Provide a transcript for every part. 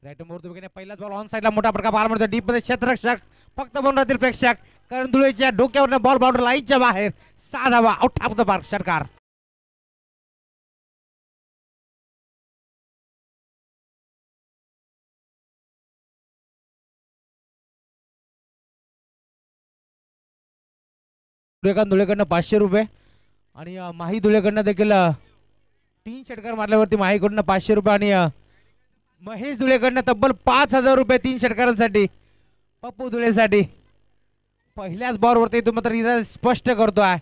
Right more पहिलाच ball on साईडला मोठा प्रकार पाहायला मिळतो. डीप मध्ये क्षेत्ररक्षक फक्त बोलून राहतील प्रेक्षक. करण धुळेच्या डोक्यावर बॉल बाउंड्री लाईनच्या बाहेर. 6 धावा आउट ऑफ द पार्क. षटकार. सूर्यकांत धुळेकडनं 500 रुपये आणि माही धुळेकडनं देखील 3 षटकार मारल्यावरती माहीकडनं 500 रुपये आणि महेश धुळेकडनं तब्बल 5000 रुपये 3 षटकारांसाठी. पप्पू धुळेसाठी पहिल्याच बॉलवरती तो मात्र इथं स्पष्ट करतोय.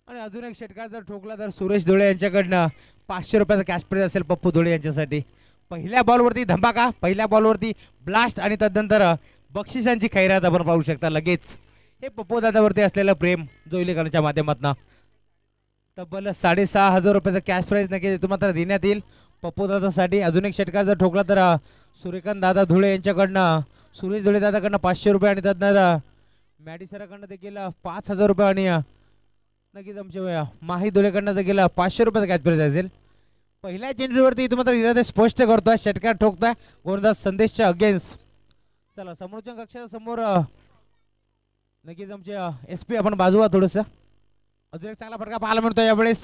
आणि अजून एक षटकार जर ठोकला तर सुरेश धुळे यांच्याकडनं 500 रुपयाचा कॅश प्राइज असेल पप्पू धुळे यांच्यासाठी. पहिल्या बॉलवरती धमाका, पहिल्या बॉलवरती ब्लास्ट आणि तदनंतर बक्षिसांची खैरात आपण पाहू शकता. लगेच हे पप्पू दादावरती असलेलं प्रेम जोईलेकरांच्या माध्यमातून तब्बल 6500 रुपयाचा कॅश प्राइज नक्की तुम्हाला देण्यात येईल पप्पू दादासाठी. अजून एक षटकार जर ठोकला तर सूर्यकांत दादा धुळे यांच्याकडनं सुरेश धुळे दादाकडनं 500 रुपये आणि तदनंतर मॅडी सराकडनं देखील 5000 रुपये आणि नक्कीच आमच्या माही धुळेकडनं देखील 500 रुपयाचा कॅश प्राइज असेल. पहिल्या चेंडूवरती तुम्हाला इरादे स्पष्ट करतोय. षटकार ठोकताय गोलंदाज संदेशच्या अगेन्स्ट. चला समोरच्या कक्षाच्या समोर नक्कीच आमच्या SP आपण बाजूला थोडंसं. अजून एक चांगला फटका पाहायला मिळतो यावेळेस.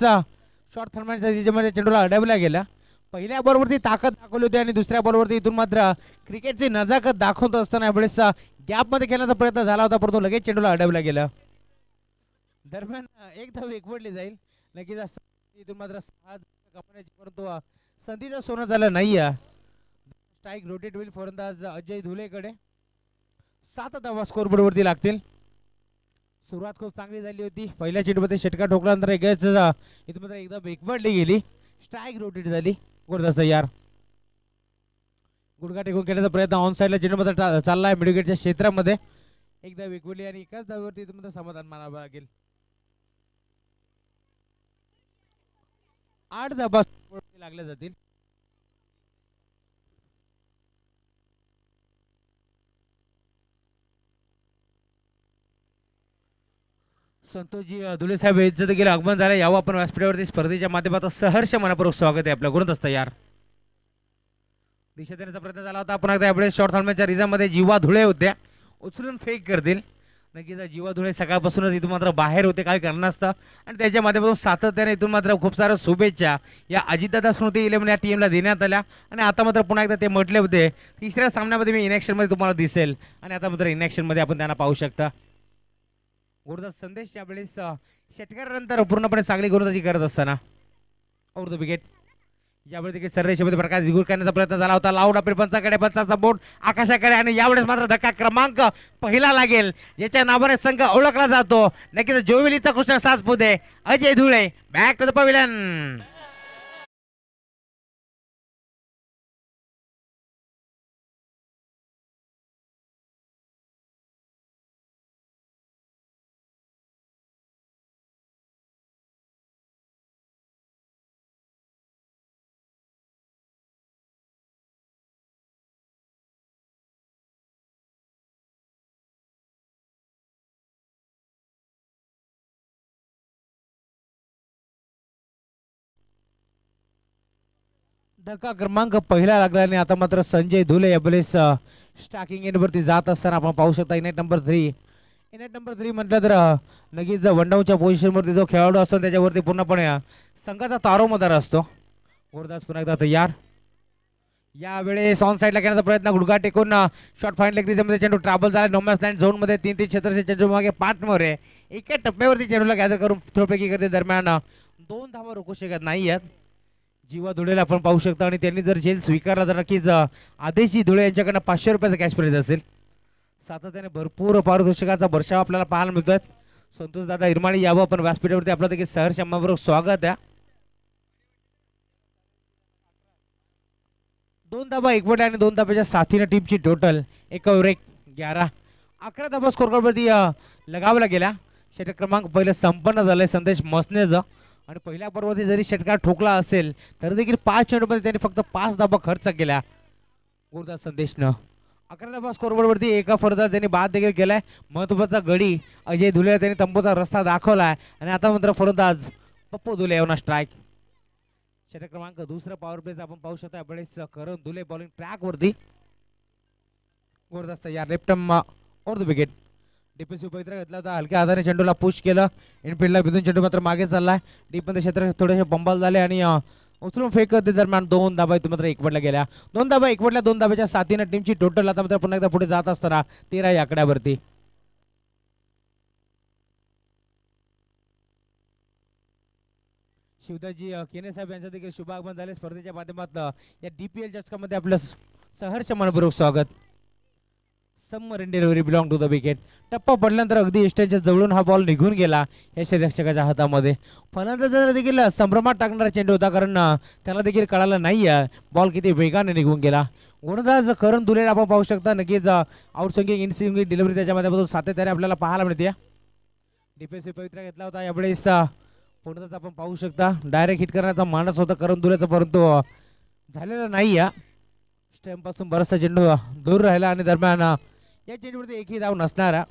शॉर्ट थर्माच्या चेंडूला अडवला गेला. पहिल्या बॉलवरती ताकद दाखवली होती आणि दुसऱ्या बॉलवरती इथून मात्र क्रिकेटची नजाकत दाखवत असताना यावेळेस गॅपमध्ये खेळण्याचा प्रयत्न झाला होता परंतु लगेच चेंडूला अडवला गेला. दरम्यान एक धाव एकवटली जाईल. नक्कीच इथून मात्र 6 कमवण्याची परंतु संधीचं सोनं झालं नाही. स्ट्राईक रोटेट होईल फलंदाज अजय धुलेकडे. 7 धावा स्कोरबोर्डवरती लागतील. सुरुवात खूप चांगली झाली होती. पहिल्या चेंडूमध्ये षटकार ठोकल्यानंतर इथून मात्र एकदम एकवटली गेली. स्ट्राईक रोटेट झाली. गोलंदाज तयार. गुडघा टेकून खेळण्याचा प्रयत्न ऑन साईडला चेंडूमध्ये चाललाय मिडविकेटच्या क्षेत्रामध्ये. एकदा वेगवली आणि एकाच धावेवरती इथून समाधान मानावं लागेल. 8 धाबा लागल्या जातील. संतोषजी धुळे साहेब यांचं देखील आगमन झालं. यावं आपण व्यासपीठावरती स्पर्धेच्या माध्यमातून सहर्ष मनापूर्वक स्वागत आहे आपल्या. गोलंदाज तयार. दिशा देण्याचा प्रयत्न झाला होता. पुन्हा एकदा यावेळेस शॉर्ट थांबण्याच्या रिझामध्ये जीवा धुळे होत्या. उचलून फेक करतील. नक्कीच जीवा धुळे सकाळपासूनच इथून मात्र बाहेर होते काही कारणास्तव आणि त्याच्या माध्यमातून सातत्याने इथून मात्र खूप साऱ्या शुभेच्छा या अजितदादा स्मृती 11 या टीमला देण्यात आल्या आणि आता मात्र पुन्हा एकदा ते म्हटले होते तिसऱ्या सामन्यामध्ये मी इनॅक्शनमध्ये तुम्हाला दिसेल आणि आता मात्र इनॅक्शनमध्ये आपण त्यांना पाहू शकता. गोलंदाज संदेश यावेळेस षटकारानंतर पूर्णपणे चांगली गोलंदाजी करत असताना ओव्हर द विकेट. यावेळी देखील सररेषेमध्ये प्रकाश जिगूर करण्याचा प्रयत्न झाला होता. लाऊड आपल्या पंचाकडे पंचाचा बोट आकाशाकडे आणि यावेळेस मात्र धक्का क्रमांक पहिला लागेल ज्याच्या नावाने संघ ओळखला जातो. नक्कीच जोविलीचा Krishna Saspute Ajay Dhule back to the pavilion. धक्का क्रमांक पहिला लागला आणि आता मात्र संजय धुले यावेळेस स्टार्टिंग एंडवरती जात असताना आपण पाहू शकता. इनेट नंबर 3 म्हटलं तर नक्कीच वनडाऊनच्या पोझिशनवरती जो खेळाडू असतो त्याच्यावरती पूर्णपणे संघाचा तारोमदार असतो. गोलंदाज पुन्हा एकदा तयार. यावेळेस ऑन साईडला घेण्याचा प्रयत्न गुडघा टेकून शॉर्ट फाईन लेग त्याच्यामध्ये चेंडू ट्रॅव्हल झाला. नॉमॅस लँड झोनमध्ये 3 क्षेत्रचे चेंडू मागे पाठमोर आहे. एका टप्प्यावरती चेंडूला गॅदर करून थ्रोपैकी करते. दरम्यान 2 धावा रोखू शकत नाही आहेत. जीवा धुळेला आपण पाहू शकता आणि त्यांनी जर झेल स्वीकारला तर नक्कीच आदेशजी धुळे यांच्याकडनं 500 रुपयाचा कॅश प्राइज असेल. सातत्याने भरपूर पारितोषिकाचा वर्षाव आपल्याला पाहायला मिळतोय. संतोष दादा इरमाळी यावं आपण व्यासपीठावरती आपलं देखील सहर्ष बरोबर स्वागत आहे. 2 धाबा एकवटल्या आणि 2 धाब्याच्या साथीने टीमची टोटल 1 ओव्हर 1 11 11 धाबा स्कोरवरती लगावला गेला. षटक क्रमांक पहिलं संपन्न झालंय संदेश मसनेचं आणि पहिल्या बरोबरती जरी षटकार ठोकला असेल तर देखील 5 चेंडूमध्ये त्यांनी फक्त 5 धाबा खर्च केला. गोलंदाज संदेशनं 11 धावा स्कोरबोर्डवरती एका फलंदाज त्यांनी बाद देखील केलाय. महत्त्वाचा गडी अजय धुले त्यांनी तंबूचा रस्ता दाखवलाय आणि आता मात्र फलंदाज पप्पू धुले यांना स्ट्राईक. षटक क्रमांक दुसरा पॉवर प्लेच आपण पाहू शकता. यावेळेस करण धुले बॉलिंग ट्रॅक वरती गोरदास्त या left over the wicket. Defensive पवित्रा घेतला होता. हलक्या हाताने चेंडूला पुश केलं. इनफिल्डला भिजून चेंडू मात्र मागे चाललाय. डीप मध्ये क्षेत्र थोडेसे बंबाल झाले आणि उचलून फेकत दरम्यान 2 धाबा इथून मात्र एकवटल्या गेल्या. 2 धाबा एकवटल्या. 2 धाब्याच्या साथीने टीमची टोटल आता मात्र पुन्हा एकदा पुढे जात असताना 13 या आकड्यावरती. शिवदाजी केने साहेब यांचं देखील शुभागमन झाले. स्पर्धेच्या माध्यमातून या DPL चषकामध्ये आपलं सहर्ष मनपूर्वक स्वागत. Summer in delivery belong to the wicket. टप्पा पडल्यानंतर अगदी इष्टांच्या जवळून हा बॉल निघून गेला या क्षेत्ररक्षकाच्या हातामध्ये. फलंदाजाला देखील संभ्रमात टाकणारा चेंडू होता, कारण त्याला देखील कळालं नाही बॉल किती वेगाने निघून गेला. गोलंदाज करण धुले आपण पाहू शकता. नक्कीच out swinging in swinging delivery त्याच्या माध्यमातून सातत्याने आपल्याला पाहायला मिळते. डिफेन्सिव्ह पवित्रा घेतला होता. यावेळेस पुढचाच आपण पाहू शकता. डायरेक्ट हिट करण्याचा मानस होता करण धुलेचा, परंतु झालेला नाही. स्टॅम्प पासून बराचसा चेंडू दूर राहिला आणि दरम्यान या चेंडूवरती एकही धाव नसणारा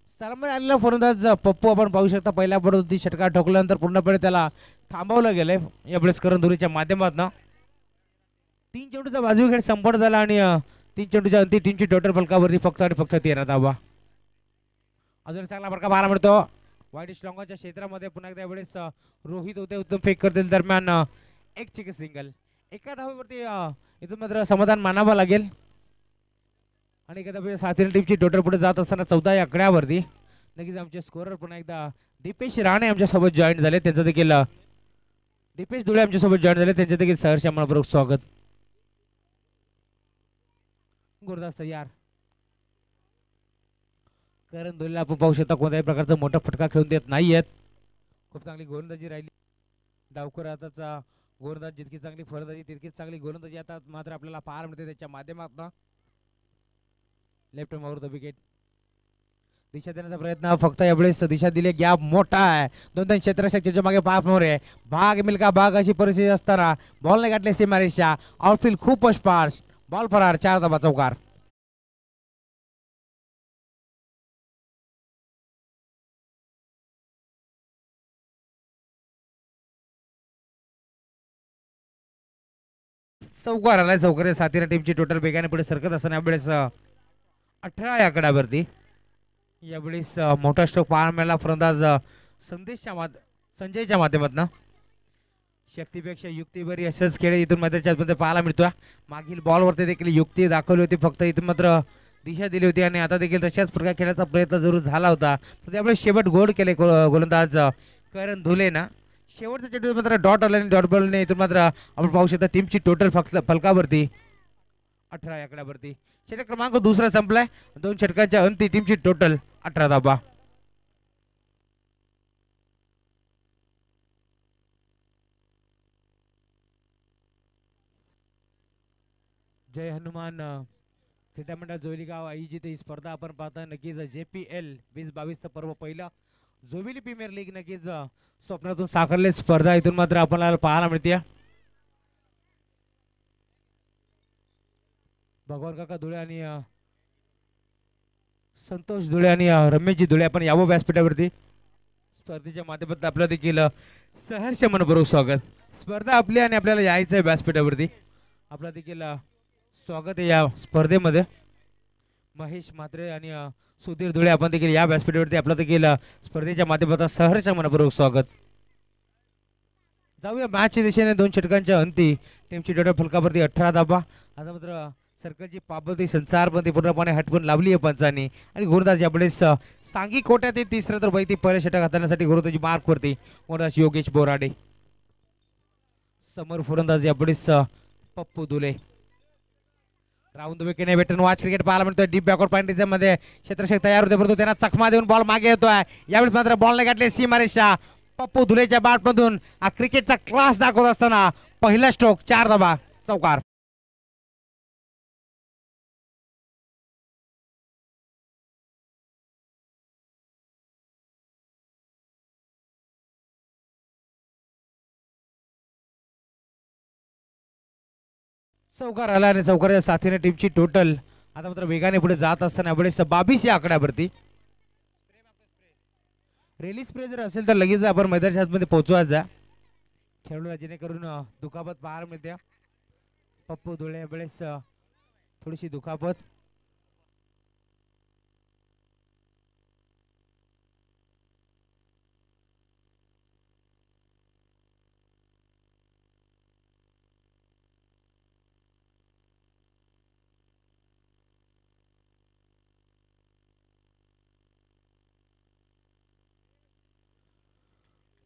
स्थळामध्ये आलेला फलंदाज पप्पू आपण पाहू शकता. पहिल्या पडती षटकार ठोकल्यानंतर पूर्णपणे त्याला थांबवलं गेलंय यावेळेस करण धुलेच्या माध्यमातून. 3 चेंडूचा बाजू खेळ संपन्न झाला आणि 3 चेंडूच्या अंती टीमची टोटल फलकावरती फक्त आणि फक्त 13 धावा. अजून चांगला फटका पाहायला मिळतो वाईट स्ट्रॉंगच्या क्षेत्रामध्ये. पुन्हा एकदा यावेळेस रोहित होते उत्तम फेक करतील. दरम्यान एक चिक सिंगल. एका धावावरती इथून मात्र समाधान मानावं लागेल. आणि एखाद्या साथीने टीमची टोटल पुढे जात असताना 14 या आकड्यावरती. नक्कीच आमचे स्कोरर पुन्हा एकदा दीपेश राणे आमच्यासोबत जॉईन झाले. त्यांचं देखील दीपेश धुळे आमच्यासोबत जॉईन झाले. त्यांचं देखील सहर्ष मनपूर्वक स्वागत. गुरदास्त यार करण धुलेला आपण पाहू शकता कोणत्याही प्रकारचा मोठा फटका खेळून देत नाहीयेत. खूप चांगली गोलंदाजी राहिली. डावकर हाताचा गोलंदाज जितकी चांगली फलंदाजी तितकीच चांगली गोलंदाजी आता मात्र आपल्याला पाहायला मिळते त्याच्या माध्यमातून. Left over the wicket. दिशा देण्याचा प्रयत्न फक्त यावेळेस दिशा दिली. गॅप मोठा आहे. 2 क्षेत्ररक्षकांच्या मागे 5 मोर आहे. भाग मिल्का भाग अशी परिस्थिती असताना बॉल नाही गाठले सीमारेषा. आउटफील्ड खूपच फास्ट. बॉल फरार. 4 धावा चौकार. चौकार आलाय. चौकार साथीने टीमची टोटल वेगाने पुढे सरकत असताना यावेळेस 18 या आकड्यावरती. यावेळेस मोठा स्ट्रोक पाहायला मिळाला फलंदाज संजयच्या माध्यमातून. शक्तीपेक्षा युक्तीवरी असंच खेळ इथून मध्ये पाहायला मिळतोय. मागील बॉलवरती देखील युक्ती दाखवली होती, फक्त इथून मात्र दिशा दिली होती आणि आता देखील तशाच प्रकारे खेळायचा प्रयत्न जरूर झाला होता. त्यामुळे शेवट गोल केले गोलंदाज करण धुले ना. शेवटचा चेंडू मात्र डॉट आला आणि डॉट बॉलने इथून मात्र आपण पाहू शकता टीमची टोटल फलकावरती 18 या आकड्यावरती. षटक क्रमांक दुसरा संपलाय. 2 षटकांच्या अंती टीमची टोटल 18 धावा. जय हनुमान क्रीडा मंडळ जोलीगाव आयोजित ही स्पर्धा आपण पाहता. नक्कीच JPL 2022 पर्व पहिला जोविली प्रीमियर लीग नक्कीच स्वप्नातून साकारले स्पर्धा इथून मात्र आपल्याला पाहायला मिळते. भगवान काका धुळे आणि संतोष धुळे आणि रमेशजी धुळे आपण यावं व्यासपीठावरती. स्पर्धेच्या माध्यमातून आपलं देखील सहर्ष मनपूर्वक स्वागत. स्पर्धा आपली आणि आपल्याला यायचं आहे व्यासपीठावरती. आपलं देखील स्वागत आहे या स्पर्धेमध्ये. महेश म्हात्रे आणि सुधीर धुळे आपण देखील या व्यासपीठावरती आपलं देखील स्पर्धेच्या माध्यमातून सहर्ष मनपूर्वक स्वागत. जाऊया मॅचच्या दिशेने. 2 षटकांच्या अंती टीमची टोटल फलकावरती 18 धावा. आता मात्र सर्कलची पाबंदी संचारबंदी पूर्णपणे हटवून लावली आहे पंचांनी आणि गोलंदाज यावेळेस सांगी कोट्यात तिसरं तर वैती पहिले षटक हाताळण्यासाठी गोलंदाजी मार्कवरती गोलंदाज योगेश बोराडे. समोर फलंदाज यावेळेस पप्पू धुले. राऊंड विकेट वेटन वॉच क्रिकेट पाहायला मिळतोय. डीप बॅकवर्ड पॉइंट मध्ये क्षेत्ररक्षक तयार होते, परंतु त्यांना चकमा देऊन बॉल मागे येतोय. यावेळेस मात्र बॉल नाही गाठले सीमारेषा. पप्पू धुलेच्या बॅटमधून हा क्रिकेटचा क्लास दाखवत असताना पहिला स्ट्रोक 4 धावा चौकार. चौकार आला आणि चौकाराच्या साथीने टीमची टोटल आता मात्र वेगाने पुढे जात असताना यावेळेस 22 या आकड्यावरती रेली स्प्रे जर असेल तर लगेच आपण मैदानाच्या आतमध्ये पोहोचवायचा खेळूला जेणेकरून दुखापत पाहायला मिळते. पप्पू धुळे यावेळेस थोडीशी दुखापत.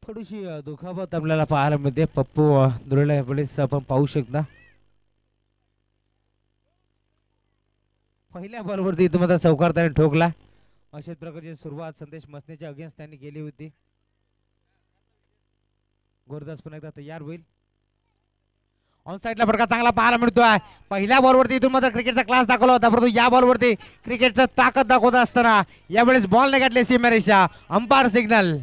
थोडीशी दुखापत आपल्याला पाहायला मिळते पप्पू धुळेला यावेळेस आपण पाहू शकता. पहिल्या बॉलवरती इथं मात्र चौकार त्याने ठोकला. अशाच प्रकारची सुरुवात संदेश मसनेच्या अगेन्स्ट त्यांनी केली होती. गोरदास पुन्हा एकदा तयार होईल. ऑन साईडला फटका चांगला पाहायला मिळतोय. पहिल्या बॉलवरती इथून मात्र क्रिकेटचा क्लास दाखवला होता परंतु या बॉलवरती क्रिकेटचा ताकद दाखवत असताना यावेळेस बॉल नाही गाठले सीमारेषा. Umpire signal.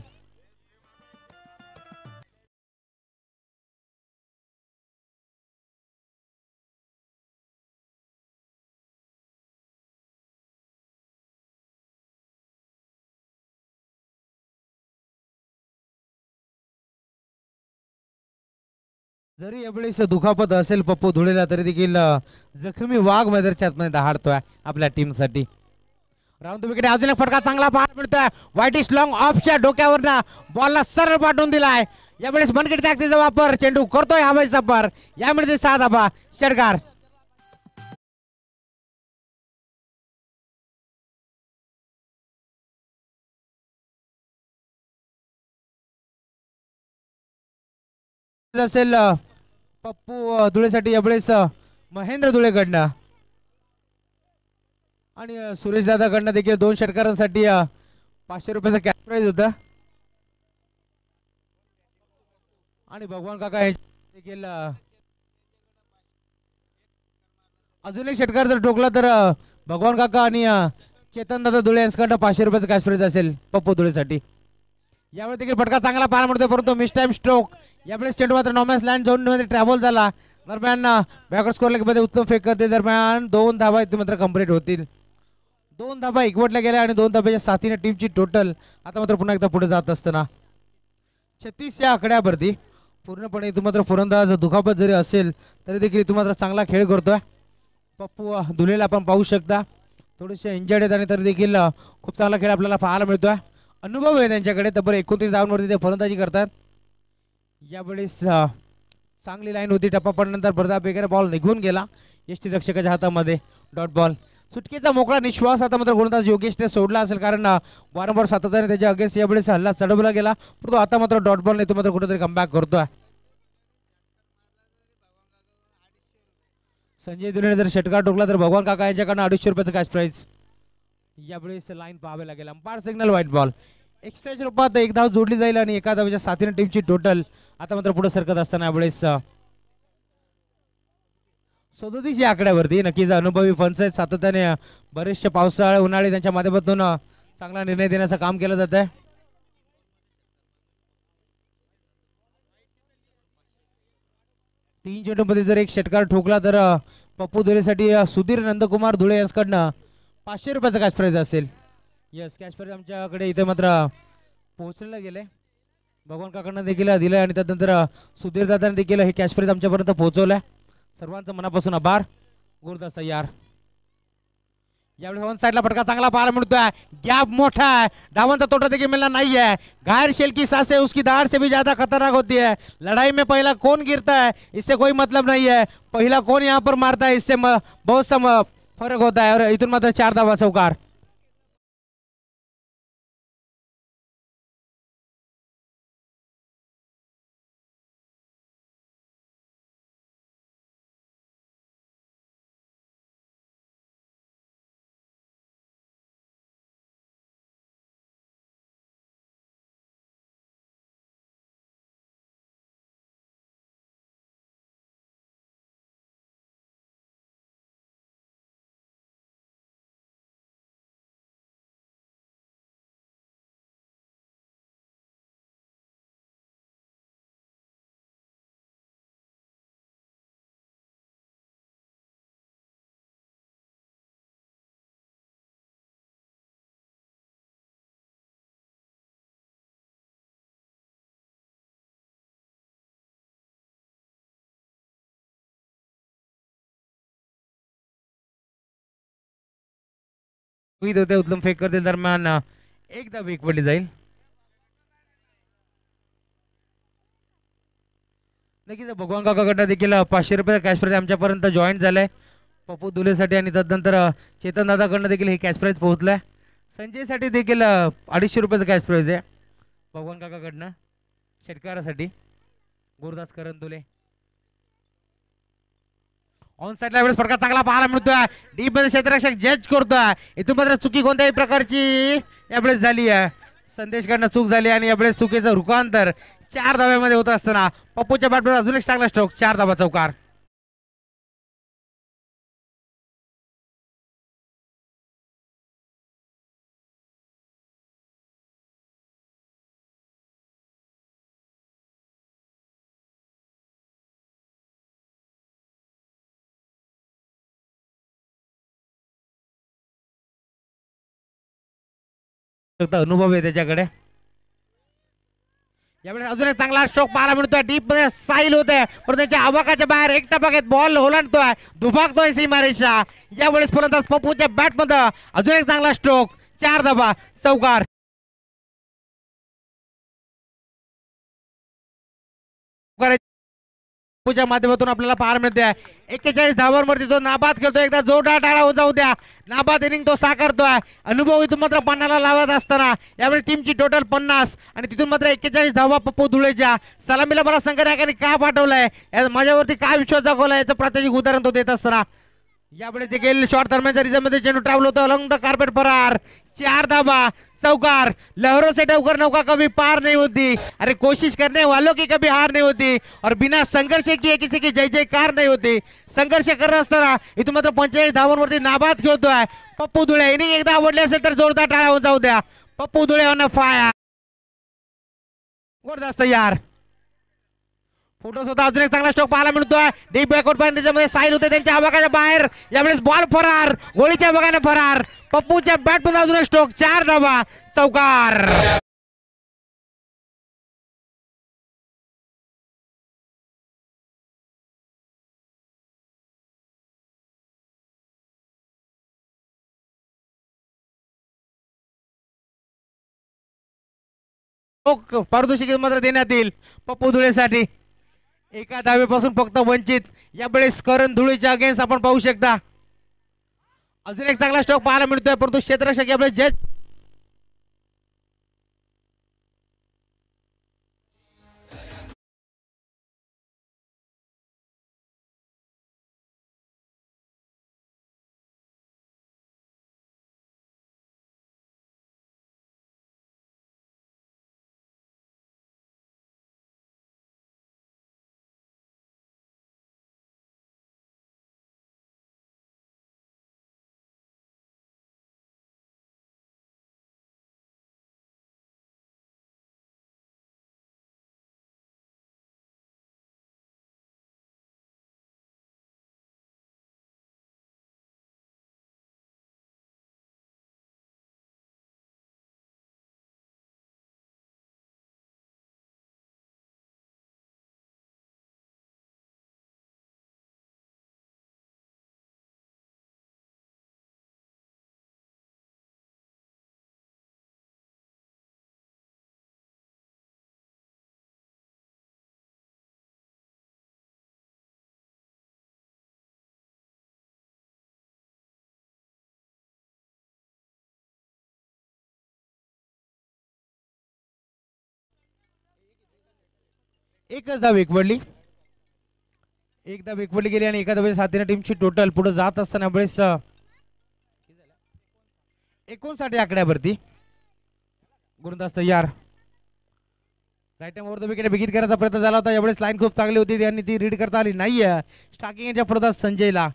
जरी यावेळेस दुखापत असेल पप्पू धुळेला तरी देखील जखमी वाघ मैदानाच्या आतमध्ये दहाडतोय आपल्या टीमसाठी. राऊंड विकेट अजून एक फटका चांगला पाहायला मिळतोय. वाईटिश लॉंग ऑफच्या डोक्यावरनं बॉलला सरळ पाठवून दिलाय. यावेळेस मनगट ताकदीचा वापर चेंडू करतोय हवाईचा पर. यामध्ये 6 धाबा षटकार. असेल पप्पू धुळेसाठी यावेळेस महेंद्र धुळेकडनं आणि सुरेश दादाकडनं देखील 2 षटकारांसाठी 500 रुपयाचा कॅश प्राइज होता. आणि भगवान काका देखील अजून एक षटकार जर ठोकला तर भगवान काका आणि चेतन दादा धुळे यांच्याकडनं 500 रुपयाचा कॅश प्राइज असेल पप्पू धुळेसाठी. यावेळी देखील फटका चांगला पाहायला मिळतो परंतु मिस टाइम स्ट्रोक. यावेळेस चेंडू मात्र नॉमॅन्स लँड झोन मध्ये ट्रॅव्हल झाला. दरम्यान बॅकवर्ड स्कोर लेग मध्ये उत्तम फेक करते. दरम्यान 2 धावा इथे मात्र कंप्लीट होतील. 2 धाबा एकवटल्या गेल्या आणि 2 धाब्याच्या साथीने टीमची टोटल आता मात्र पुन्हा एकदा पुढे जात असताना 36 या आकड्यावरती पूर्णपणे इथं मात्र फलंदाज दुखापत जरी असेल तरी देखील इथं मात्र चांगला खेळ करतोय पप्पू धुलेला. आपण पाहू शकता थोडेसे इंजर्ड आहेत आणि तरी देखील खूप चांगला खेळ आपल्याला पाहायला मिळतोय. अनुभव आहे त्यांच्याकडे. तब्बल 29 धावांवरती ते फलंदाजी करतात. यावेळेस चांगली लाईन होती. टप्पा पडल्यानंतर प्रताप वगैरे बॉल निघून गेला यष्टीरक्षकाच्या हातामध्ये. Dot ball. सुटकेचा मोकळा निश्वास आता मात्र गोलंदाज योगेशने सोडला असेल कारण वारंवार सातत्याने त्याच्या अगेन्स्ट यावेळेस हल्ला चढवला गेला परंतु आता मात्र डॉट बॉलने तो मात्र कुठेतरी कमबॅक करतोय. संजय दुलेने जर षटकार ठोकला तर भगवान काका यांच्याकडनं 250 रुपयाचं कॅश प्राइज. यावेळेस लाईन पाहावे लागेल. Umpire signal wide ball. एक्स्ट्राच्या रूपात 1 धाव जोडली जाईल आणि एका धावेच्या साथीने टीमची टोटल आता मात्र पुढे सरकत असताना यावेळेस 37 या आकड्यावरती. नक्कीच अनुभवी पंच आहेत. सातत्याने बरेचसे पावसाळे उन्हाळे त्यांच्या माध्यमातून चांगला निर्णय देण्याचं काम केलं जात आहे. 3 चेंडूमध्ये जर एक षटकार ठोकला तर पप्पू धुळेसाठी सुधीर नंदकुमार धुळे यांच्याकडनं 500 रुपयाचा कॅश प्राइज असेल. यस कॅश प्राइज आमच्याकडे इथे मात्र पोहोचलेलं गेले. भगवान काकांना देखील दिलं आणि त्यानंतर सुधीर दादांनी देखील हे कॅश प्राइज आमच्यापर्यंत पोहोचवलंय. सर्वांचं मनापासून आभार. गुरुदास तयार. यावेळी वन साइडला फटका चांगला पाहायला मिळतोय. गॅप मोठा है. धावंत तोटा देखिए मिलना नहीं है. घायल शेल की सांसें उसकी दाढ़ से भी ज्यादा खतरनाक होती है. लड़ाई में पहला कौन गिरता है इससे कोई मतलब नहीं है. पहला कौन यहाँ पर मारता है इससे बहुत सा फर्क होता है. और इथून मात्र 4 धावा चौकार. रोहित होते उतलून फेक करतील दरम्यान एकदा वेग पडली जाईल. नक्कीच भगवान काकाकडनं देखील 500 रुपये कॅश प्राईज आमच्यापर्यंत जॉईन झालंय पप्पू दुलेसाठी आणि त्यानंतर चेतन दादाकडनं देखील हे कॅश प्राईज पोहोचलंय. संजयसाठी देखील 250 रुपयाचं कॅश प्राईज आहे भगवान काकाकडनं शेतकऱ्यासाठी. गुरुदास करण दुले ऑन साईडला वेळेस फटका चांगला पाहायला मिळतोय. डीप मध्ये क्षेत्ररक्षक जज करतोय. इथून मात्र चुकी कोणत्याही प्रकारची यावेळेस झाली आहे. संदेशकडनं चूक झाली आणि यावेळेस चुकीचं रूपांतर 4 धाव्यामध्ये होत असताना पप्पूच्या बॅटवर अजून एक चांगला स्ट्रोक 4 धावा चौकार. अनुभव आहे त्याच्याकडे. यावेळेस अजून एक चांगला स्ट्रोक पाहायला मिळतोय. डीप मध्ये साईल होते पण त्याच्या आवाकाच्या बाहेर एकटा बघत बॉल ओलांडतोय दुभागतोय सीमारेषा. यावेळेस परत पप्पूच्या बॅट मध्ये अजून एक चांगला स्ट्रोक 4 धावा चौकार. च्या माध्यमातून आपल्याला पाहायला मिळते 41 धावांवरती तो नाबाद करतोय. एकदा जोरदार टाळा हो जाऊ द्या. नाबाद इनिंग तो साकारतोय. अनुभव इथून मात्र 50 लावत असताना यावेळी टीमची टोटल 50 आणि तिथून मात्र 41 धावा पप्पू धुळेच्या. सलामीला मला संघटनाने का पाठवलंय माझ्यावरती काय विश्वास दाखवलाय याचं प्रात्यक्षिक उदाहरण तो देत असताना यावेळी देखील शॉर्ट दरम्यानच्या रिझनमध्ये चेंडू ट्रॅव्हल होतो अलॉंग द कार्पेट फरार 4 धावा चौकार. लहरों से डूबकर नौका कभी पार नहीं होती. अरे कोशिश करने वालों की कभी हार नहीं होती और बिना संघर्ष किए किसी की जय जयकार नहीं होती. संघर्ष करत असताना इथून मात्र 45 धावांवरती नाबाद खेळतोय पप्पू धुळे. इनिंग एकदा आवडली असेल तर जोरदार टाळा होऊन जाऊ द्या. Pappu Dhule on fire. गोरदास तयार. फोटो सुद्धा अजून एक चांगला स्ट्रोक पाहायला मिळतोय. डीप बॅकवर्ड पॉईंट त्याच्यामध्ये साईल होते त्यांच्या आवाकाच्या बाहेर. यावेळेस बॉल फरार गोळीच्या बघाने फरार. पप्पूच्या बॅट मध्ये अजून एक स्ट्रोक 4 धावा चौकार. पारितोषिक मात्र देण्यात येईल पप्पू धुळेसाठी. एका धावेपासून फक्त वंचित यावेळेस करण धुळेच्या अगेन्स्ट आपण पाहू शकता. अजून एक चांगला स्ट्रोक पाहायला मिळतोय परंतु क्षेत्ररक्षक यावेळेस जज एकच धाव एकवडली. एक धाव एकवडली गेली आणि एका धावेच्या साथीने टीमची टोटल पुढे जात असताना वेळेस 59 आकड्यावरती. गुरुदास तयार. Right time over the wicket wicket करायचा प्रयत्न झाला होता. यावेळेस लाईन खूप चांगली होती आणि ती रीड करता आली नाहीये. स्टार्किंगच्या फलंदाज संजयला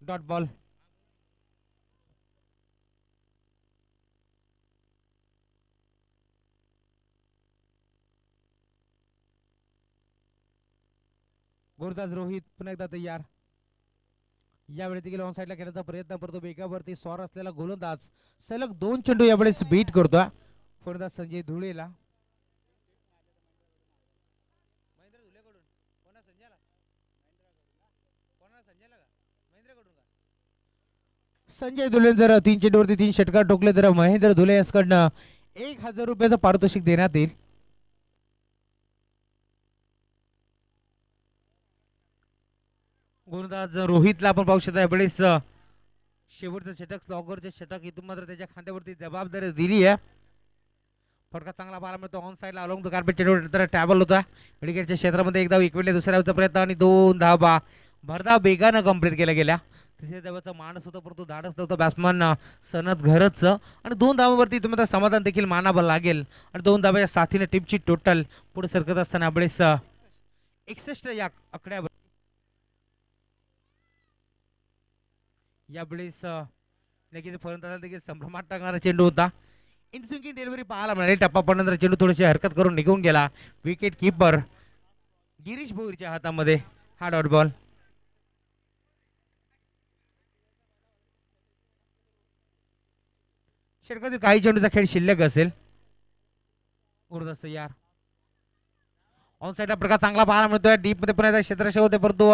डॉट बॉल. गुरुदास रोहित पुन्हा एकदा तयार. यावेळी देखील ऑन साईडला खेळण्याचा प्रयत्न करतो. बेगावरती स्वार असलेला गोलंदाज सलग 2 चेंडू यावेळेस बीट करतोय फलंदाज संजय धुळेला. संजय धुले जर 3 चेंडूवरती 3 षटकार ठोकले तर महेंद्र धुले यासकडनं 1,000 रुपयाचं पारितोषिक देण्यात येईल. गोलंदाज रोहितला आपण पाहू शकता यावेळेस शेवटचं षटक स्लॉगरचे षटक इथून मात्र त्याच्या खांद्यावरती जबाबदारी दिली आहे. फटका चांगला पाहायला मिळतो ऑन साईडला अलॉंग द कार्पेट चेंडूवर ट्रॅव्हल होता विकेटच्या क्षेत्रामध्ये एकदा विकेटले दुसऱ्या धावेचा प्रयत्न आणि 2 धावा भरधाव बेगानं कंप्लीट केल्या गेल्या. तिसऱ्या धावाचा माणूस होता परंतु धाडस नव्हतं बॅट्समन सनत घरचं आणि 2 धावांवरती तुम्हाला समाधान देखील मानावं लागेल आणि 2 धावाच्या साथीने टीमची टोटल पुढे सरकत असताना यावेळेस 61 या आकड्यावर यावेळेस नक्कीच फलंदाजाला देखील संभ्रमात टाकणारा चेंडू होता. इन स्विंगिंग डिलिव्हरी पाहायला मिळाली टप्पा पडल्यानंतर चेंडू थोडीशी हरकत करून निघून गेला. विकेट किपर गिरीश भोईरच्या हातामध्ये हा डॉट बॉल. षटकातील काही चेंडूचा खेळ शिल्लक असेल. यार ऑन साईडला प्रकार चांगला पाहायला मिळतोय डीप मध्ये पुन्हा क्षेत्ररक्षक होते परंतु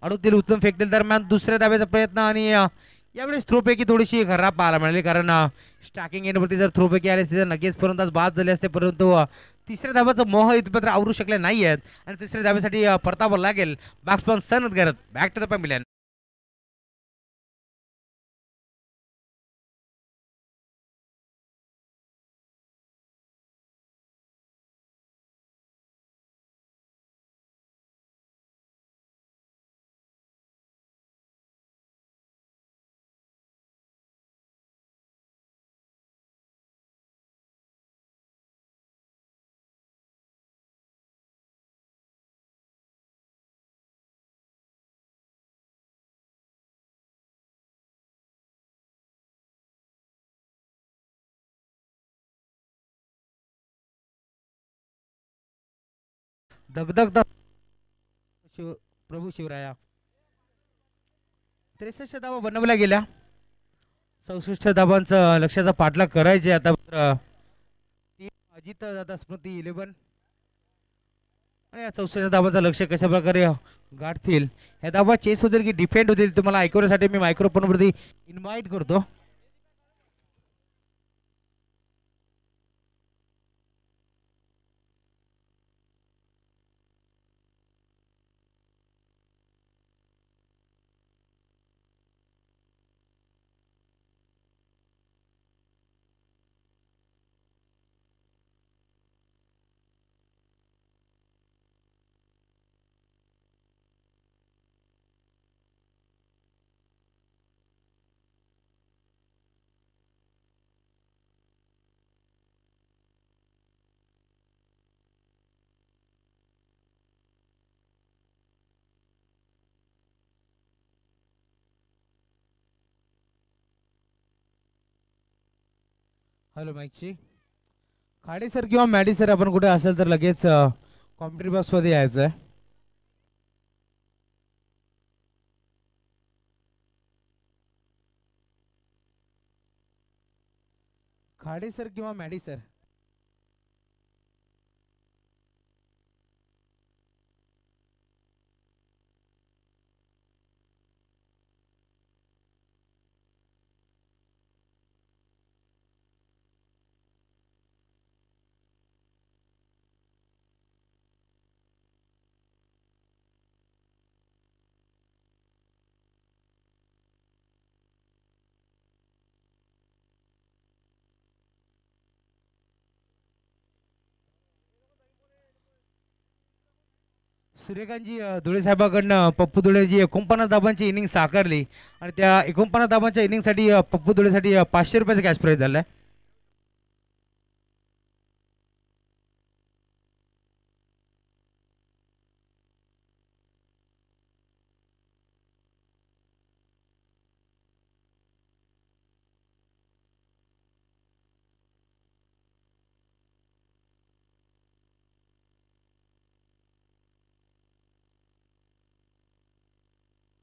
अडूतील उत्तम फेकतील दरम्यान दुसऱ्या धाब्याचा प्रयत्न आणि यावेळेस थ्रोपैकी थोडीशी खराब पाहायला मिळाली कारण स्टॅकिंग एंडवरती जर थ्रोपैकी आले असते तर नक्कीच फलंदाज बाद झाले असते परंतु तिसऱ्या धाब्याचं मोह इथपर्यंत आवरू शकले नाही आहेत आणि तिसऱ्या धाब्यासाठी परतावं लागेल. बॅट्समन सनत करत बॅक टू द पॅम्बिलियन. धगधग प्रभू शिवराया 63 धावा बनवल्या गेल्या. 64 धावांचा लक्ष्याचा पाठलाग करायचे आता अजित दादा स्मृती 11 आणि या 64 धावांचं लक्ष कशा प्रकारे गाठतील ह्या धावा चेस होतील की डिफेंड होतील तुम्हाला ऐकवण्यासाठी मी मायक्रोफोनवरती इन्व्हाइट करतो. हॅलो माईकची खाडे सर किंवा मॅडी सर आपण कुठे असेल तर लगेच कॉम्प्युटर बॉक्स मध्ये यायचं आहे. खाडे सर किंवा मॅडी सर. सूर्यकांतजी धुळे साहेबांकडनं पप्पू धुळे जी 49 धाबांची इनिंग साकारली आणि त्या 49 धाबांच्या इनिंगसाठी पप्पू धुळेसाठी 500 रुपयाचा कॅश प्राईज झालाय.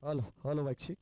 हॅलो हॅलो वाक्षी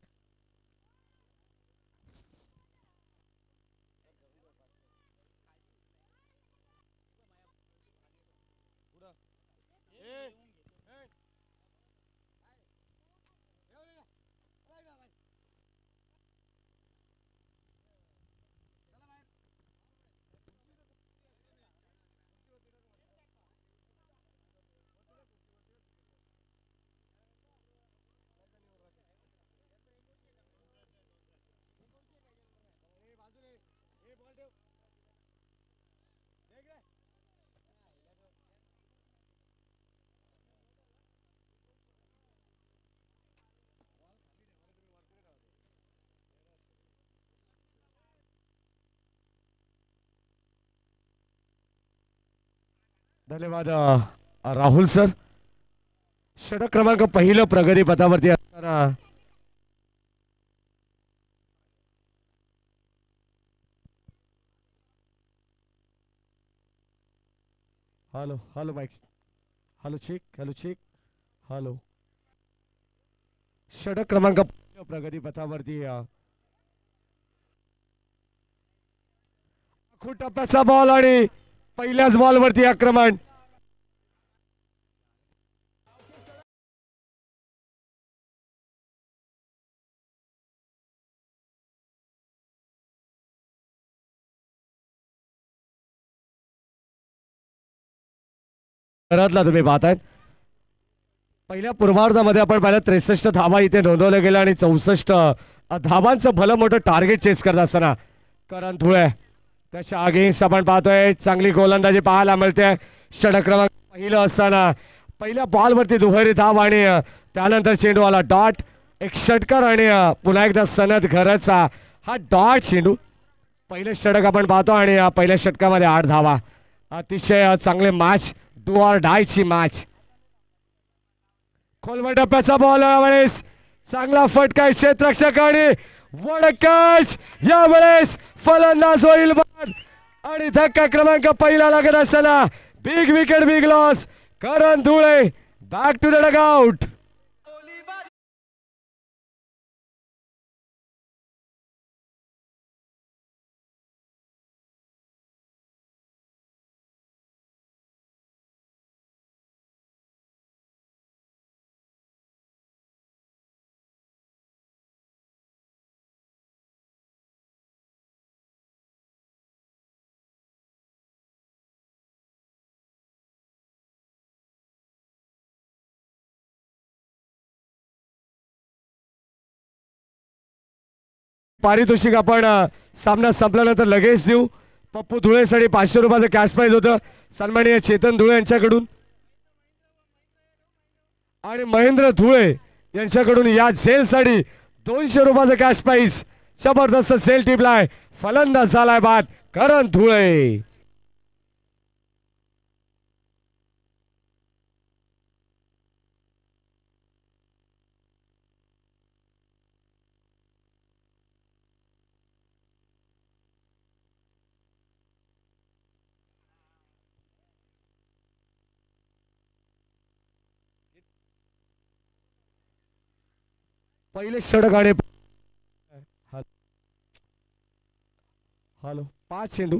धन्यवाद राहुल सर. षटक क्रमांक पहिलं प्रगती पथावरती असताना hello hello mike. Hello check. Hello check. Hello. षटक क्रमांक प्रगती पथावरती खूप टप्प्याचा बॉल आणि पहिल्याच बॉलवरती आक्रमण. घरातला तुम्ही पाहताय पहिल्या पूर्वार्धामध्ये आपण पाहिलं 63 धावा इथे नोंदवल्या गेल्या आणि 64 धावांचं भलं मोठं टार्गेट चेस करत असताना करण धुळे त्याच्या अगेन्स्ट आपण पाहतोय चांगली गोलंदाजी पाहायला मिळते. षटक क्रमांक पहिलं असताना पहिल्या बॉलवरती दुहेरी धाव आणि त्यानंतर चेंडूवाला डॉट एक षटकार आणि पुन्हा एकदा सनद घराचा हा डॉट चेंडू. पहिलं षटक आपण पाहतो आणि पहिल्या षटकामध्ये 8 धावा. अतिशय चांगले मॅच डू ऑर डायची मॅच. खोलवर टप्प्याचा बॉल यावेळेस चांगला फटका क्षेत्ररक्षक आणि वडकच यावेळेस फलंदाज होईल बाद आणि धक्का क्रमांक पहिला लागत असताना big wicket big loss. Karan Dhule back to the dugout. पारितोषिक आपण सामना संपल्यानंतर लगेच देऊ. पप्पू धुळेसाठी 500 रुपयाचं कॅश प्राइज होतं सन्माननीय चेतन धुळे यांच्याकडून आणि महेंद्र धुळे यांच्याकडून या झेलसाठी 200 रुपयाचं कॅश प्राइज. जबरदस्त झेल टिपलाय फलंदाज झालाय बाद करण धुळे. पहिले षटक आणि हॅलो 5 चेंडू.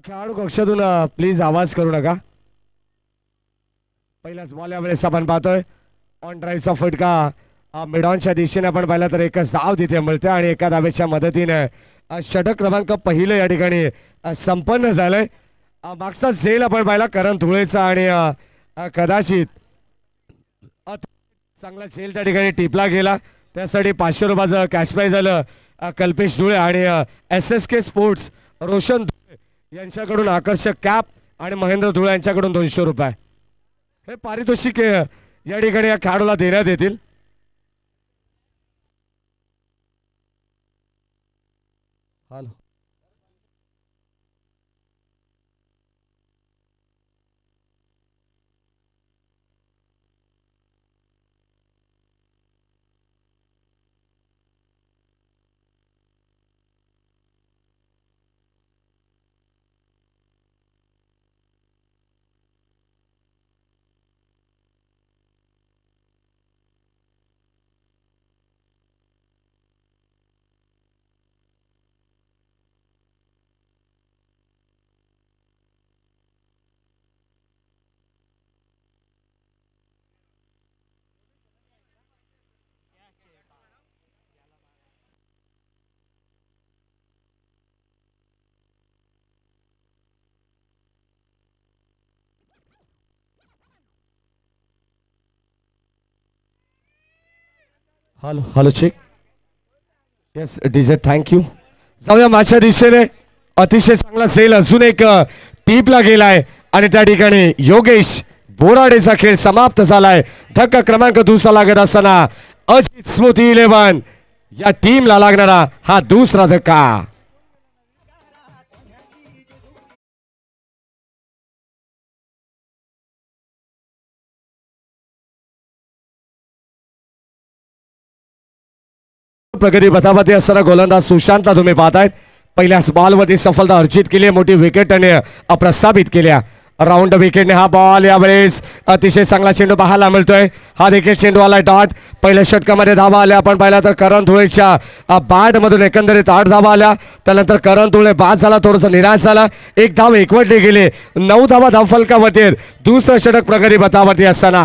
खेळाडू कक्षातून प्लीज आवाज करू नका. पहिलाच बॉल यावेळेस आपण पाहतोय ऑन ड्राईव्हचा फटका मिडॉनच्या दिशेने आपण पाहिला तर एकच धाव तिथे मिळते आणि एका धावेच्या मदतीने षटक क्रमांक पहिलं या ठिकाणी संपन्न झालंय. मागचा झेल आपण पाहिला करण धुळेचा आणि कदाचित चांगला झेल त्या ठिकाणी टिपला गेला. त्यासाठी 500 रुपयाचं कॅश प्राइज झालं कल्पेश धुळे आणि SSK स्पोर्ट्स रोशन धुळे यांच्याकडून आकर्षक कॅप आणि महेंद्र धुळे यांच्याकडून 200 रुपये हे पारितोषिक या ठिकाणी या खेळाडूला देण्यात येतील. Hello hello hello check. Yes DJ thank you. जाऊया माझ्या दिशेने. अतिशय चांगला सेल अजून एक टीपला गेलाय आणि त्या ठिकाणी योगेश बोराडेचा खेळ समाप्त झालाय. धक्का क्रमांक दुसरा लागत असताना अजित स्मृती 11 या टीमला लागणारा हा दुसरा धक्का. प्रगती पथावरती असताना गोलंदाज सुशांतला तुम्ही पाहतायत. पहिल्याच बॉलवरती सफलता अर्जित केली आहे. मोठी विकेट आणि अप्रस्थापित केल्या. राऊंड विकेटने हा बॉल यावेळेस अतिशय चांगला चेंडू पाहायला मिळतोय. हा देखील चेंडू आला डॉट. पहिल्या षटकामध्ये धावा आल्या. आपण पाहिला तर करण धुळेच्या बॅट मधून एकंदरीत 8 धावा आल्या. त्यानंतर करण धुळे बाद झाला, थोडासा निराश झाला. एक धाव एकवटले गेले. 9 धावा धावफलकावरती. दुसरं षटक प्रगती पथावरती असताना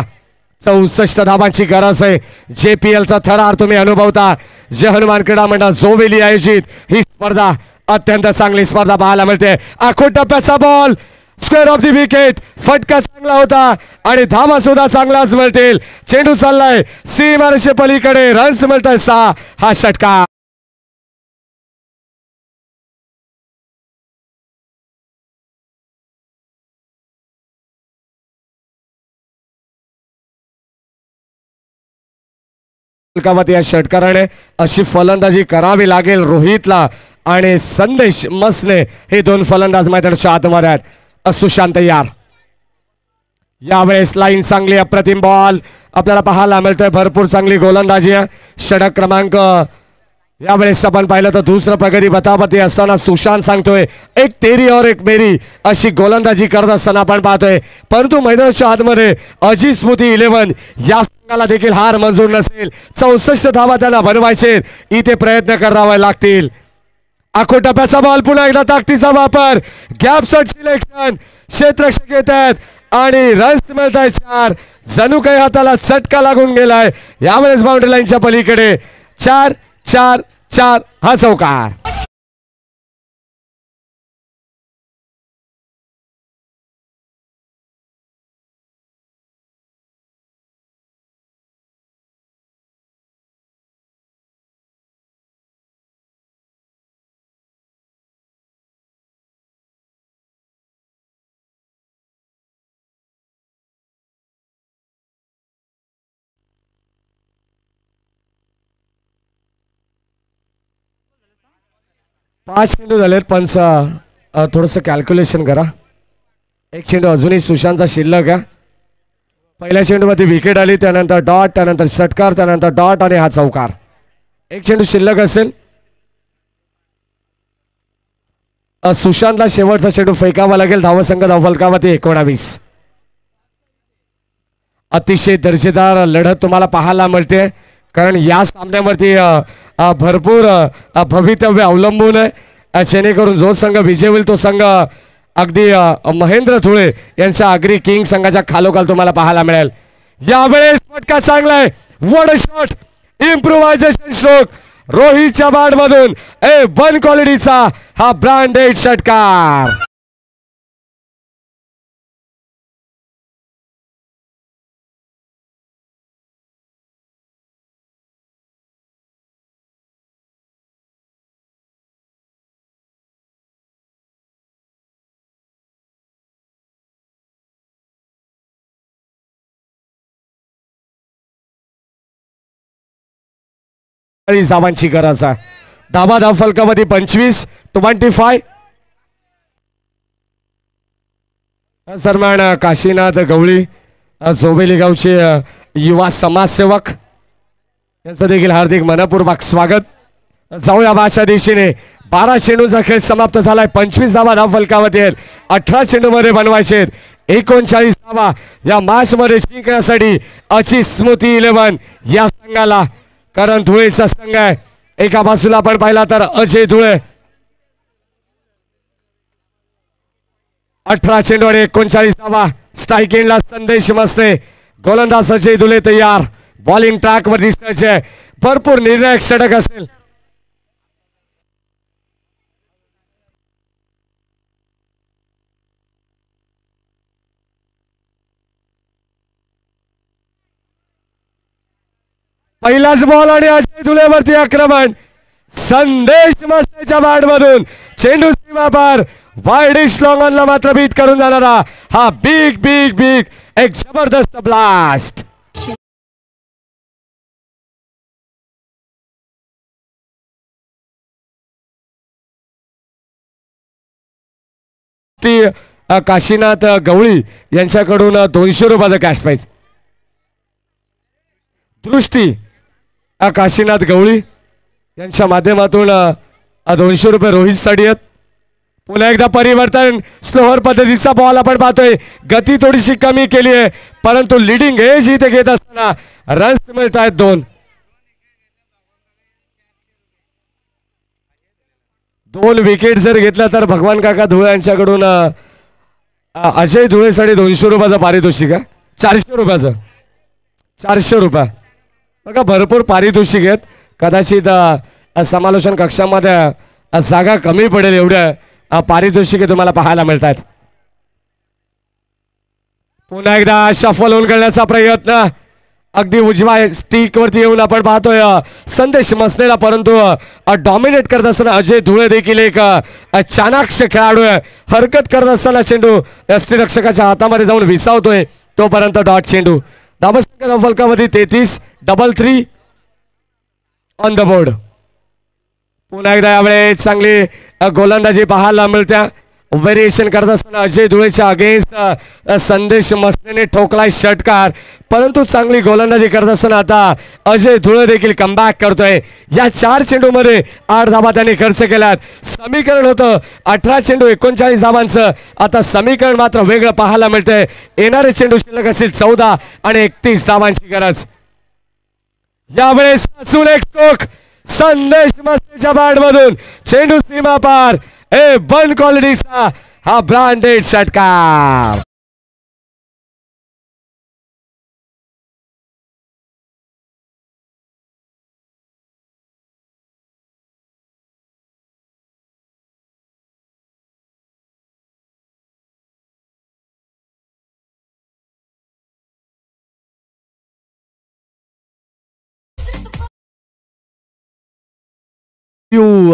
64 धावांची गरज आहे. JPLचा थरार तुम्ही अनुभवता. जे हनुमान क्रीडा मंडळ जोवेली आयोजित ही स्पर्धा अत्यंत चांगली स्पर्धा पाहायला मिळते. आखो टप्प्याचा ball square of the wicket. फटका चांगला होता आणि धावा सुद्धा चांगलाच मिळतील. चेंडू चाललाय सीमारेषे पलीकडे. रन्स मिळत 6. हा षटकार या षटकाराने अशी फलंदाजी करावी लागेल रोहितला आणि संदेश मसने. हे 2 फलंदाज मैदानाच्या आतमध्ये आहेत. सुशांत यार यावेळेस लाईन चांगली अप्रतिम बॉल आपल्याला पाहायला मिळतोय. भरपूर चांगली गोलंदाजी आहे. षटक क्रमांक यावेळेस आपण पाहिलं तर दुसरं प्रगती पथावरती असताना सुशांत सांगतोय एक तेरी और एक मेरी अशी गोलंदाजी करत असताना आपण पाहतोय. परंतु मैदानाच्या आतमध्ये अजित स्मृती 11 या संघाला देखील हार मंजूर नसेल. 64 धावा त्याला बनवायचे. इथे प्रयत्न करावे लागतील. आखो टप्प्याचा बॉल पुन्हा एकदा ताकदीचा वापर. Gap shot selection. क्षेत्ररक्षक येत आहेत आणि रन्स मिळत आहेत 4. जणू काही हाताला चटका लागून गेलाय. यावेळेस बाउंड्री लाईनच्या पलीकडे 4 4 4 हा चौकार. पाच चेंडू झालेत. पंच थोडंसं कॅल्क्युलेशन करा. एक चेंडू अजूनही सुशांतचा शिल्लक आहे. पहिल्या चेंडूमध्ये विकेट आली, त्यानंतर डॉट, त्यानंतर षटकार, त्यानंतर डॉट आणि हा चौकार. एक चेंडू शिल्लक असेल. सुशांतला शेवटचा चेंडू फेकावा लागेल. धावसंख्या धावफलकावरती 19. अतिशय दर्जेदार लढत तुम्हाला पाहायला मिळते. कारण या सामन्यावरती भरपूर भवितव्य अवलंबून आहे. जेणेकरून जो संघ विजय होईल तो संघ अगदी महेंद्र धुळे यांच्या आगरी किंग संघाच्या खालोखाल तुम्हाला पाहायला मिळेल. यावेळेस फटका चांगला आहे. What a shot. Improvisation stroke रोहितच्या बॅट मधून A1 क्वालिटीचा हा ब्रँडेड षटकार. धावांची गरज आहे. धावा धावफलकामध्ये 25 सन्मान काशीनाथ गवळी जोबेली गावचे युवा समाजसेवक यांचं देखील हार्दिक मनपूर्वक स्वागत. जाऊया बाच्या दिशेने. 12 चेंडूंचा खेळ समाप्त झालाय. 25 धावा धावफलकावरती आहेत. 18 चेंडूमध्ये बनवायचे. 39 धावा या मॅच मध्ये जिंकण्यासाठी अजित स्मृती 11 या संघाला. करण धुळेचा संघ आहे. एका बाजूला आपण पाहिला तर अजय धुळे 18 चेंडू आणि 39 धावा. स्ट्राईक एंडला संदेश मसने. गोलंदाज अजय धुळे तयार. बॉलिंग ट्रॅक वर दिसतोय. भरपूर निर्णायक षटक असेल. पहिलाच बॉल आणि अजय धुळेवरती आक्रमण. संदेश मस्तेच्या बॅट मधून चेंडू सीमा पार वाईडिश लॉंग ऑनला मात्र बीट करून जाणारा हा बिग बिग बिग एक जबरदस्त ब्लास्ट. काशीनाथ गवळी यांच्याकडून 200 रुपयाचं कॅश प्राइज. दृष्टी काशीनाथ गवळी यांच्या माध्यमातून 200 रुपये रोहित साडियत. पुन्हा एकदा परिवर्तन स्लोअर पद्धतीचा बॉल आपण पाहतोय. गती थोडीशी कमी केली आहे परंतु लिडिंग एज इथे घेत असताना रन्स मिळत आहेत 2 विकेट जर घेतला तर भगवान काका धुळे यांच्याकडून अजय धुळेसाठी 200 रुपयाचं पारितोषिक आहे. 400 रुपयाचं 400 रुपये बघा भरपूर पारितोषिक आहेत. कदाचित समालोचन कक्षामध्ये जागा कमी पडेल एवढ्या पारितोषिके तुम्हाला पाहायला मिळत आहेत. पुन्हा एकदा शफल होऊन करण्याचा प्रयत्न अगदी उजवा स्टिक वरती येऊन आपण पाहतोय संदेश मसनेला परंतु डॉमिनेट करत असताना अजय धुळे देखील एक चाणाक्ष खेळाडू आहे. हरकत करत असताना चेंडू यष्टीरक्षकाच्या हातामध्ये जाऊन विसावतोय तोपर्यंत डॉट चेंडू. धावसंख्या फलकामध्ये 33 3 ऑन द बोर्ड. पुन्हा एकदा यावेळेस चांगली गोलंदाजी पाहायला मिळत्या. व्हेरिएशन करत असताना अजय धुळेच्या अगेन्स्ट संदेश मसनेने ठोकलाय षटकार परंतु चांगली गोलंदाजी करत असताना आता अजय धुळे देखील कमबॅक करतोय. या 4 चेंडूमध्ये 8 धावा त्यांनी खर्च केल्यात. समीकरण होतं 18 चेंडू 39 धावांचं. आता समीकरण मात्र वेगळं पाहायला मिळतंय. येणारे चेंडू शिल्लक असतील 14 आणि 31 धावांची गरज. यावेळेस एक स्ट्रोक संदेश मस्तेच्या बॅट मधून चेंडू सीमा पार. वन क्वालिटीचा हा ब्रँडेड षटकार.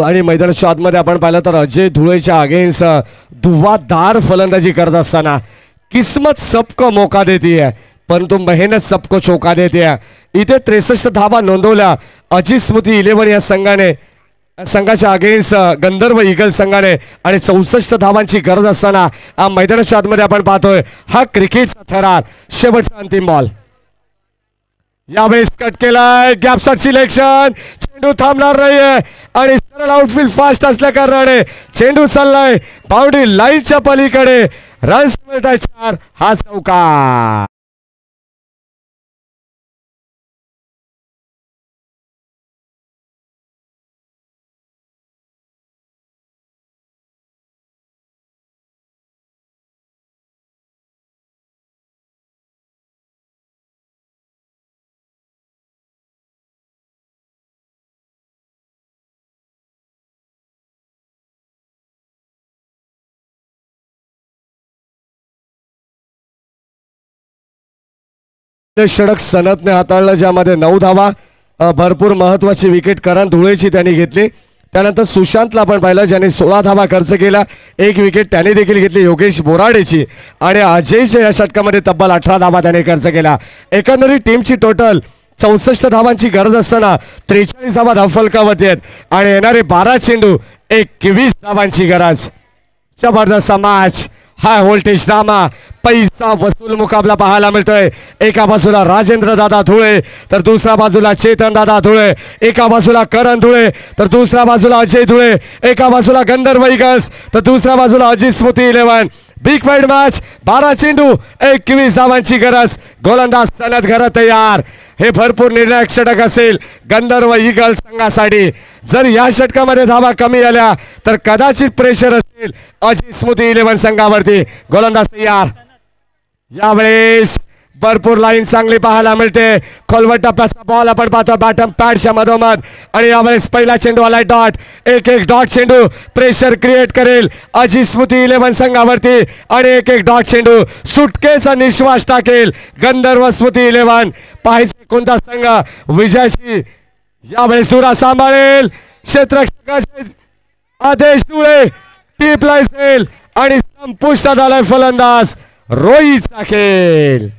आणि मैदानाच्या आतमध्ये आपण पाहिलं तर अजय धुळेच्या अगेन्स्ट धुवाधार फलंदाजी करत असताना किस्मत सबको मौका देती है परंतु मेहनत सबको चौका देती है. इथे 63 धावा नोंदवल्या अजित स्मृती 11 या संघाच्या अगेन्स्ट गंधर्व ईगल संघाने आणि 64 धावांची गरज असताना मैदानाच्या आतमध्ये आपण पाहतोय हा क्रिकेटचा थरार. शेवटचा अंतिम बॉल यावेळेस कट केलाय. Gap shot selection. चेंडू थांबणार नाहीये आणि सरळ आउटफील्ड फास्ट असल्या कारणाने चेंडू चाललाय बाउंड्री लाईनच्या पलीकडे. रन्स मिळत आहेत 4. हा चौकार. षटक सनतने हाताळलं ज्यामध्ये 9 धावा. भरपूर महत्वाची विकेट करण धुळेची त्यांनी घेतली. त्यानंतर सुशांतला आपण पाहिलं ज्याने 16 धावा खर्च केला. 1 विकेट त्याने देखील घेतली योगेश बोराडेची आणि अजयच्या या षटकामध्ये तब्बल 18 धावा त्याने खर्च केला. एकंदरीत टीमची टोटल 64 धावांची गरज असताना 43 धावा धावफलकावरती आहेत आणि येणारे 12 चेंडू 21 धावांची गरज. जबरदस्त मॅच. हाय व्होल्टेज ड्रामा पैसा वसूल मुकाबला पाहायला मिळतोय. एका बाजूला राजेंद्र दादा धुळे तर दुसऱ्या बाजूला चेतन दादा धुळे. एका बाजूला करण धुळे तर दुसऱ्या बाजूला अजय धुळे. एका बाजूला गंधर्व ईगल्स तर दुसऱ्या बाजूला अजित स्मृती 11. Big fight match. 12 चेंडू 21 धावांची गरज. गोलंदाज सनत घर तयार. हे भरपूर निर्णायक षटक असेल गंधर्व ईगल संघासाठी. जर या षटकामध्ये धावा कमी आल्या तर कदाचित प्रेशर असेल अजित स्मृती 11 संघावरती. गोलंदाज तयार. यावेळेस भरपूर लाईन चांगली पाहायला मिळते. खोलवर टप्प्याचा बॉल आपण पाहतो बॅटम पॅडच्या मधोमध आणि यावेळेस पहिला चेंडू आलाय डॉट. एक डॉट चेंडू प्रेशर क्रिएट करेल अजित स्मृती 11 संघावरती आणि एक डॉट चेंडू सुटकेचा निश्वास टाकेल गंधर्व स्मृती 11. पाहायचे कोणता संघ विजयाची यावेळेस तुरा सांभाळेल. क्षेत्ररक्षकाचे आदेश धुळे टीपला असेल आणि संपुष्टात आलाय फलंदाज रोहित चाखेल.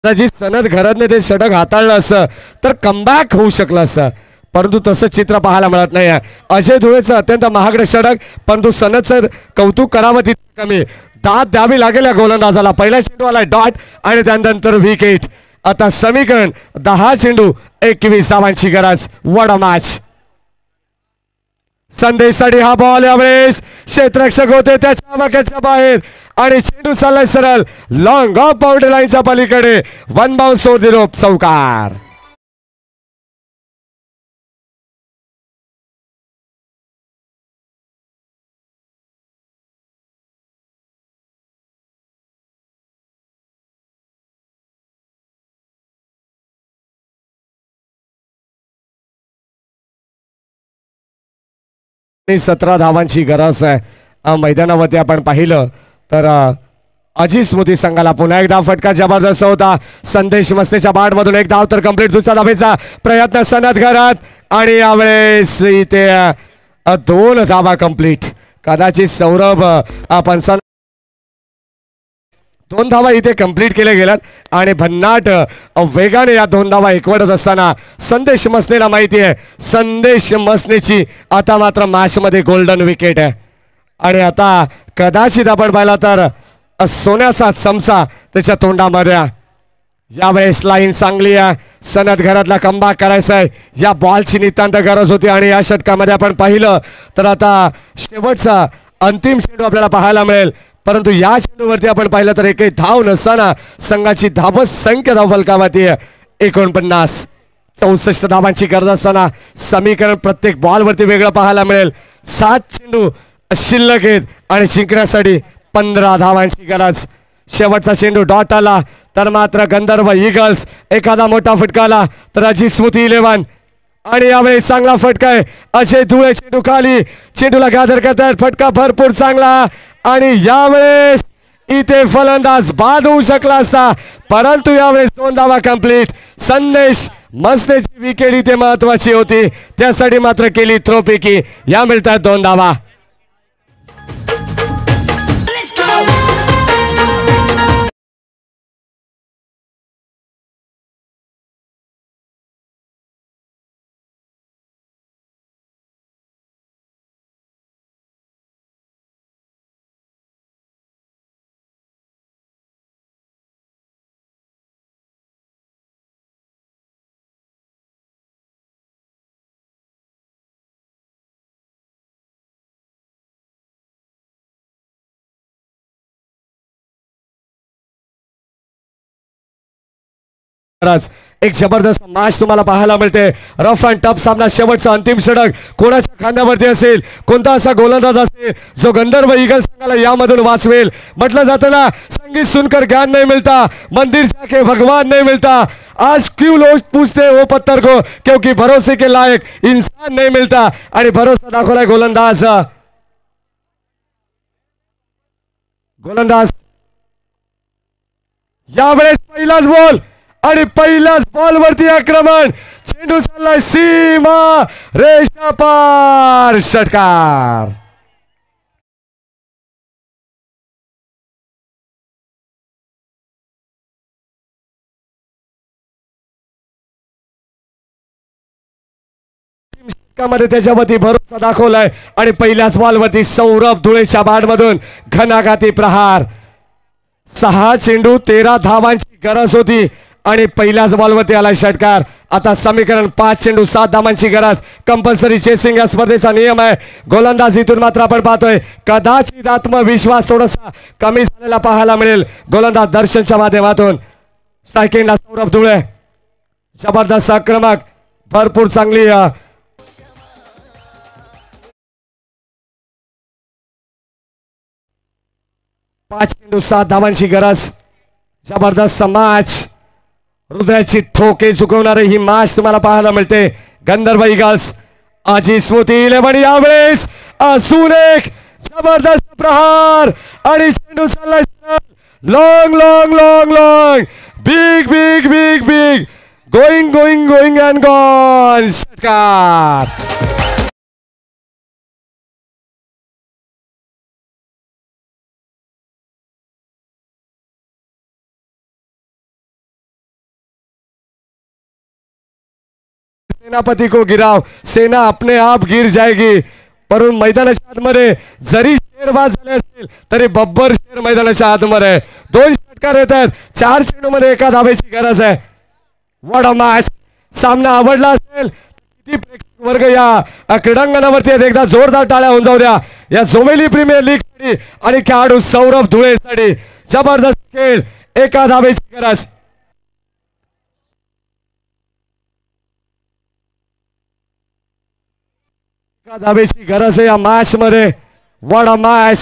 जी सनद घरातने ते षटक हाताळलं असं तर कमबॅक होऊ शकलं असं, परंतु तसं चित्र पाहायला मिळत नाही. अजय धुळेचं अत्यंत महागडे षटक, परंतु सनदचं कौतुक करावं तितकं कमी. दाद द्यावी लागेल या गोलंदाजाला. पहिला चेंडू आला डॉट आणि त्यानंतर विकेट. आता समीकरण 10 चेंडू 21 धावांची गरज. वड मॅच. संदेशसाठी हा बॉल यावेळेस क्षेत्ररक्षक होते त्याच्या वाक्याच्या बाहेर आणि चेंडू चाललाय सरळ लॉंग ऑफ बाउंड्री लाईनच्या पलीकडे. वन बाउंड सोड दिलो चौकार. आणि 17 धावांची गरज आहे. मैदानावरती आपण पाहिलं तर अजित स्मृती संघाला पुन्हा एक धाव फटका जबरदस्त होता. संदेश मस्तेच्या बाट मधून एक धाव तर कंप्लीट. दुसऱ्या धावेचा प्रयत्न सनद घरात आणि यावेळेस इथे 2 धावा कंप्लीट. कदाचित सौरभ आपण 2 धावा इथे कंप्लीट केल्या गेल्यात आणि भन्नाट वेगाने या 2 धावा एकवटत असताना संदेश मसनेला माहिती आहे संदेश मसनेची आता मात्र मॅच मध्ये गोल्डन विकेट आहे. आणि आता कदाचित आपण पाहिला तर सोन्याचा चमचा त्याच्या तोंडामध्ये. यावेळेस लाईन चांगली आहे. सनद घरातला कमबॅक करायचा आहे. या बॉलची नितांत गरज होती आणि या षटकामध्ये आपण पाहिलं तर आता शेवटचा अंतिम चेंडू आपल्याला पाहायला मिळेल, परंतु या चेंडूवरती आपण पाहिलं तर एकही धाव नसताना संघाची धाव संख्या धाव फलकावरती 49. 64 धावांची गरज असताना समीकरण प्रत्येक बॉलवरती वेगळं पाहायला मिळेल. 7 चेंडू शिल्लक आहेत आणि जिंकण्यासाठी 15 धावांची गरज. शेवटचा चेंडू डॉट आला तर मात्र गंधर्व ईगल्स एखादा मोठा फटका आला तर अजित स्मृती 11 आणि यावेळेस चांगला फटका आहे. अजय धुळे चेंडू खाली, चेंडूला गादर करतात. फटका भरपूर चांगला आणि यावेळेस इथे फलंदाज बाद होऊ शकला असता, परंतु यावेळेस 2 धावा कंप्लीट. संदेश मस्तेची विकेट इथे महत्वाची होती, त्यासाठी मात्र केली थ्रोपैकी. या मिळतात 2 धावा. एक जबरदस्त मॅच तुम्हाला पाहायला मिळते. रफ अँड टफ सामना. शेवटचा अंतिम षटक कोणाच्या खांद्यावरती असेल, कोणता असा गोलंदाज असेल जो गंधर्व ईगल संघाला यामधून वाचवेल. म्हटलं जातं ना, संगीत सुनकर ज्ञान नहीं मिलता, मंदिर जाके भगवान नहीं मिलता. आज क्यों लोग पूछते वो पत्थर को, क्योंकि भरोसे के लायक इंसान नहीं मिलता. आणि भरोसा दाखवलाय गोलंदाज. यावेळेस पहिलाच बॉल आणि पहिल्याच बॉलवरती आक्रमण. चेंडू चाललाय सीमा रेषा पार. षटकार. मध्ये त्याच्यावरती भरोसा दाखवलाय आणि पहिल्याच बॉलवरती सौरभ धुळेच्या बॅटमधून घणाघाती प्रहार. 6 चेंडू 13 धावांची गरज होती आणि पहिल्याच बॉलवरती आलाय षटकार. आता समीकरण 5 चेंडू 7 धावांची गरज. कंपल्सरी चेसिंग या स्पर्धेचा नियम आहे. गोलंदाजीतून मात्र आपण पाहतोय कदाचित आत्मविश्वास थोडासा कमी झालेला पाहायला मिळेल. गोलंदाज दर्शनच्या माध्यमातून. स्ट्रायकिंगला सौरभ धुळे. जबरदस्त आक्रमक भरपूर चांगली 5 चेंडू 7 धावांची गरज. जबरदस्त मॅच, हृदयाची ठोके चुकवणारी ही मॅच तुम्हाला पाहायला मिळते. गंधर्व ईगल्स आजी स्मृती 11 यावेळेस अजून एक जबरदस्त प्रहार आणि चेंडू चाललाय long long long long big big big big going going going and gone. षटकार. सेनापति को गिराव, सेना अपने आप गिर जाएगी. परंतु मैदानाच्या आतमध्ये जरी शेरबाज झाले असतील तरी बब्बर शेर मैदानाच्या आतमध्ये. 2 षटकार येत आहेत. 4 चेंडूमध्ये 1 धावेची गरज आहे. What a match. सामना आवडला असेल किती प्रेक्षक वर्ग या क्रीडांगणावरती आहेत. एकदा जोरदार टाळ्या होऊन जाऊ द्या या जोमेली प्रीमियर लीग साठी आणि खेळाडू सौरभ धुळे साठी. जबरदस्त खेळ, 1 धावेची गरज. धावेची गरज आहे या मॅच मध्ये. What a match.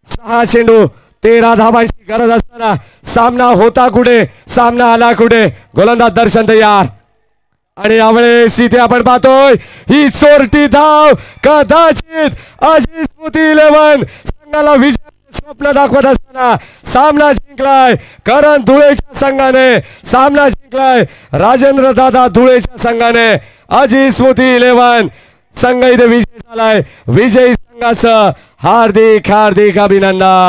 6 चेंडू 13 धावांची गरज असताना सामना होता कुठे, सामना आला कुठे. गोलंदाज दर्शन तयार आणि यावेळेस इथे आपण पाहतोय ही चोरटी धाव कदाचित आजी स्मृती 11 संघाला विजय स्वप्न दाखवत असताना सामना जिंकलाय करण धुळेच्या संघाने. सामना जिंकलाय राजेंद्र दादा धुळेच्या संघाने. आजी स्मृती 11 संघ इथे विजय झालाय. विजयी संघाचं हार्दिक हार्दिक अभिनंदन.